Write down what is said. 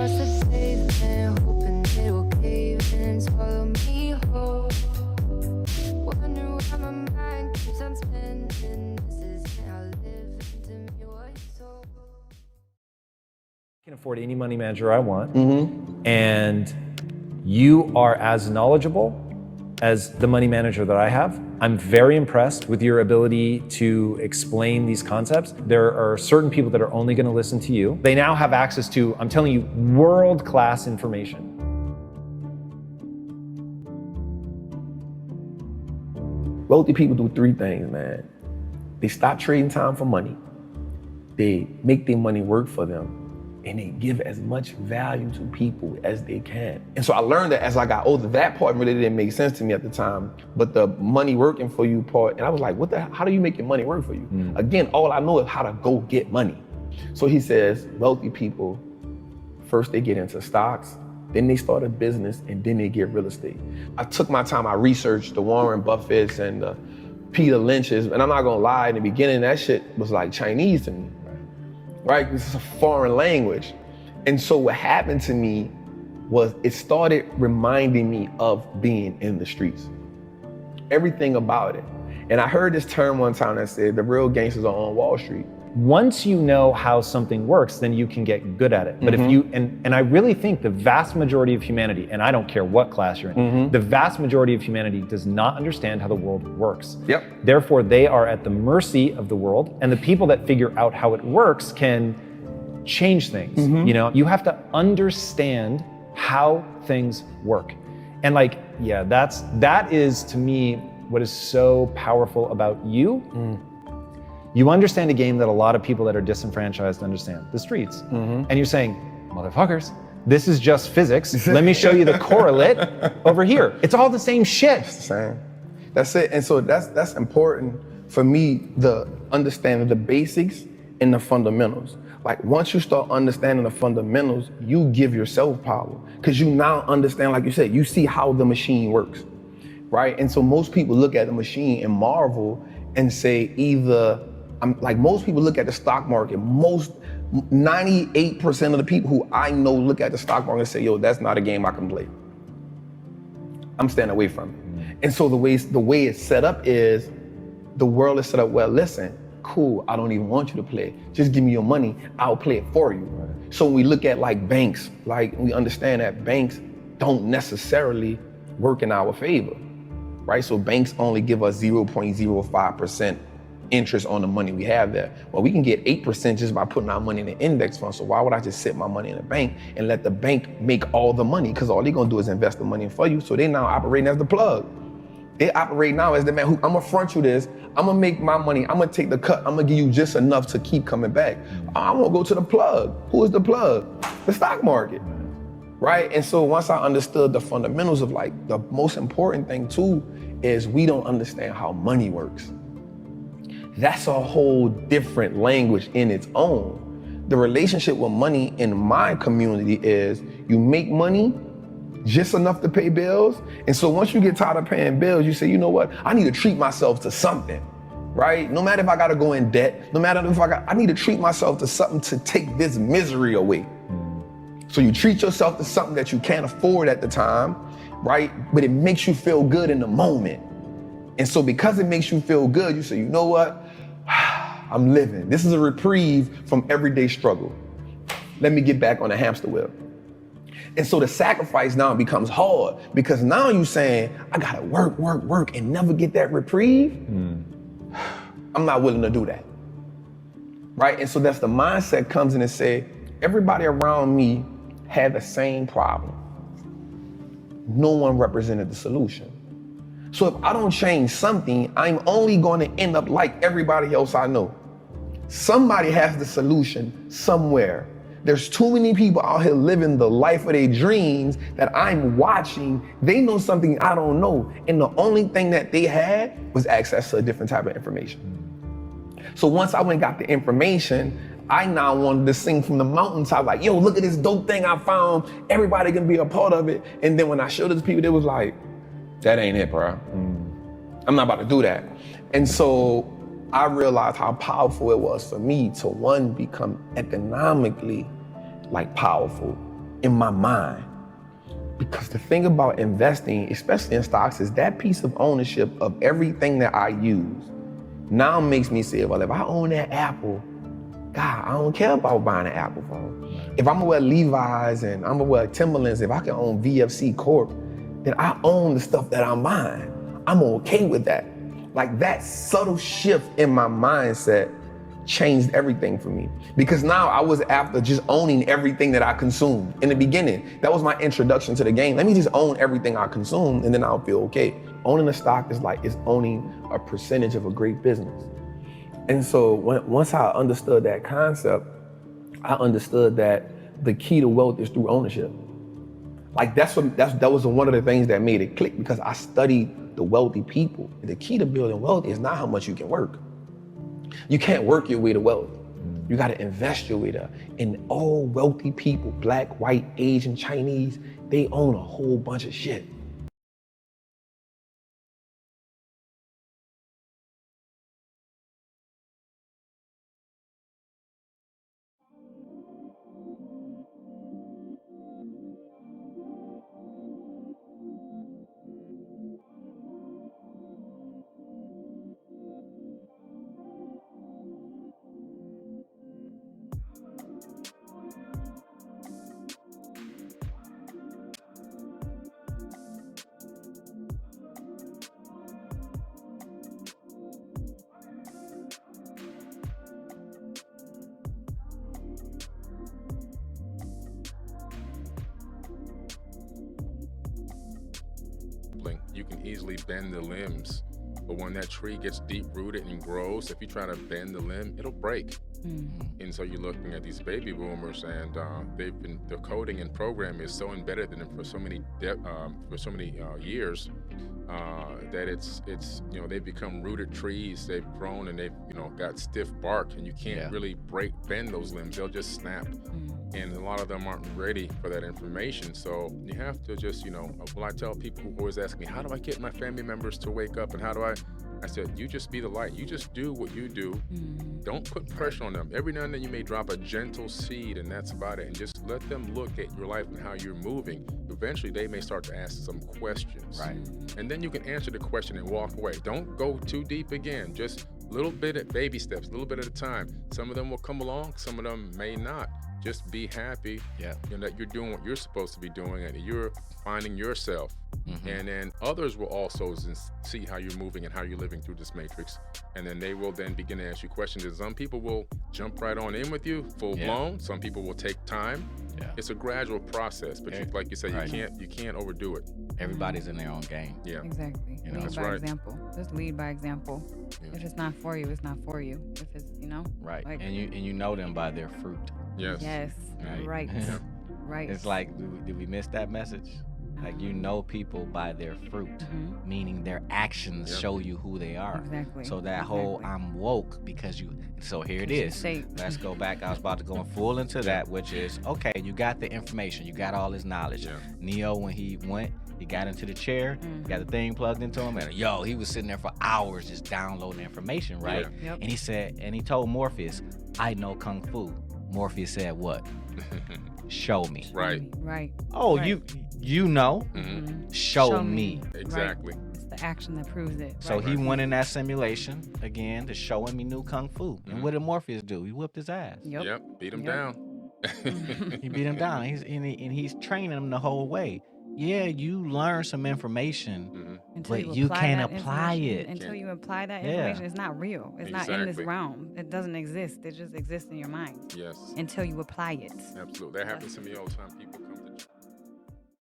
across the pavement, hoping it'll cave and swallow me whole. Wonder why my mind keeps on spinning. This is how I live into me what's so. I can afford any money manager I want, and you are as knowledgeable as the money manager that I have. I'm very impressed with your ability to explain these concepts. There are certain people that are only going to listen to you. They now have access to, I'm telling you, world-class information. Wealthy people do three things, man. They stop trading time for money. They make their money work for them. And they give as much value to people as they can. And so I learned that as I got older. That part really didn't make sense to me at the time, but the money working for you part, and I was like, how do you make your money work for you? Again, all I know is how to go get money. So he says, wealthy people, first they get into stocks, then they start a business, and then they get real estate. I took my time, I researched the Warren Buffetts and the Peter Lynch's, and I'm not gonna lie, in the beginning, that shit was like Chinese to me. Right? This is a foreign language. And so what happened to me was it started reminding me of being in the streets. Everything about it. And I heard this term one time that said, the real gangsters are on Wall Street. Once you know how something works, then you can get good at it. But if you, and I really think the vast majority of humanity, and I don't care what class you're in, the vast majority of humanity does not understand how the world works. Therefore, they are at the mercy of the world, and the people that figure out how it works can change things. You know, you have to understand how things work. And like, yeah, that is to me what is so powerful about you. You understand a game that a lot of people that are disenfranchised understand, the streets. And you're saying, motherfuckers, this is just physics. Let me show you the correlate over here. It's all the same shit. It's the same. That's it. And so that's important for me, the understanding the basics and the fundamentals. Like once you start understanding the fundamentals, you give yourself power. Because you now understand, like you said, you see how the machine works, right? And so most people look at the machine and marvel and say either, like most people look at the stock market, 98% of the people who I know look at the stock market and say, yo, that's not a game I can play. I'm staying away from it. And so the way it's set up is, the world is set up, well, listen, cool, I don't even want you to play. Just give me your money, I'll play it for you. So when we look at like banks, like we understand that banks don't necessarily work in our favor, right? So banks only give us 0.05% interest on the money we have there. Well, we can get 8% just by putting our money in an index fund. So why would I just sit my money in a bank and let the bank make all the money? Because all they're gonna do is invest the money for you. So they now operating as the plug. They operate now as the man who, I'm gonna front you this, I'm gonna make my money, I'm gonna take the cut, I'm gonna give you just enough to keep coming back. I'm gonna go to the plug. Who is the plug? The stock market, right? And so once I understood the fundamentals of like, the most important thing too, is we don't understand how money works. That's a whole different language in its own. The relationship with money in my community is you make money just enough to pay bills. And so once you get tired of paying bills, you say, you know what? I need to treat myself to something, right? No matter if I gotta go in debt, no matter if I need to treat myself to something to take this misery away. So you treat yourself to something that you can't afford at the time, right? But it makes you feel good in the moment. And so because it makes you feel good, you say, you know what? I'm living. This is a reprieve from everyday struggle. Let me get back on the hamster wheel. And so the sacrifice now becomes hard because now you're saying, I gotta work and never get that reprieve. I'm not willing to do that, right? And so that's the mindset comes in and say, everybody around me had the same problem. No one represented the solution. So if I don't change something, I'm only gonna end up like everybody else I know. Somebody has the solution somewhere. There's too many people out here living the life of their dreams that I'm watching. They know something I don't know. And the only thing that they had was access to a different type of information. So once I went and got the information, I now wanted to sing from the mountaintop, like, yo, look at this dope thing I found. Everybody can be a part of it. And then when I showed it to people, they was like, that ain't it, bro. I'm not about to do that. And so I realized how powerful it was for me to, one, become economically like powerful, in my mind. Because the thing about investing, especially in stocks, is that piece of ownership of everything that I use now makes me say, well, if I own that Apple, God, I don't care about buying an Apple phone. If I'm gonna wear Levi's and I'm gonna wear Timberlands, if I can own VFC Corp, then I own the stuff that I'm buying. I'm okay with that. Like that subtle shift in my mindset changed everything for me. Because now I was after just owning everything that I consumed. In the beginning, that was my introduction to the game. Let me just own everything I consume and then I'll feel okay. Owning a stock is like, it's owning a percentage of a great business. And so once I understood that concept, I understood that the key to wealth is through ownership. Like that was one of the things that made it click, because I studied the wealthy people. The key to building wealth is not how much you can work. You can't work your way to wealth. You got to invest your way there. And all wealthy people, Black, white, Asian, Chinese, they own a whole bunch of shit. You can easily bend the limbs, but when that tree gets deep rooted and grows, if you try to bend the limb, it'll break. And so you're looking at these baby boomers, and the coding and programming is so embedded in them for so many years that it's they've become rooted trees. They've grown and they've got stiff bark, and you can't really bend those limbs. They'll just snap. And a lot of them aren't ready for that information. So you have to just, I tell people who always ask me, how do I get my family members to wake up, and how do I said, you just be the light. You just do what you do. Don't put pressure on them. Every now and then you may drop a gentle seed, and that's about it. And just let them look at your life and how you're moving. Eventually they may start to ask some questions. Right. And then you can answer the question and walk away. Don't go too deep again. Just little bit at baby steps, a little bit at a time. Some of them will come along, some of them may not. Just be happy that you're doing what you're supposed to be doing, and you're finding yourself. And then others will also see how you're moving and how you're living through this matrix. And then they will then begin to ask you questions. And some people will jump right on in with you full blown. Some people will take time. It's a gradual process, but like you said, you can't overdo it. Everybody's in their own game. Exactly. Lead by example. Just lead by example. If it's not for you, it's not for you. If it's right. Like, and you know them by their fruit. Yes. Right. Right. It's like, did we miss that message? Like, people by their fruit, meaning their actions show you who they are. Exactly. So that whole I'm woke because you. So here it is. Let's go back. I was about to go full into that, which is, okay, you got the information, you got all this knowledge. Neo, when he went, he got into the chair, got the thing plugged into him, and he was sitting there for hours just downloading information, right? And he said, and he told Morpheus, I know Kung Fu. Morpheus said what? Show me. Right. Oh, right. You know. Show me. Exactly. Right. It's the action that proves it. So he went in that simulation again to show him he knew Kung Fu. And what did Morpheus do? He whipped his ass. Yep. Beat him down. He beat him down. He's training him the whole way. Yeah, you learn some information, but you can't apply it. Until you apply that information, it's not real. It's not in this realm. It doesn't exist. It just exists in your mind. Yes. Until you apply it. Absolutely. That happens to me all the time. People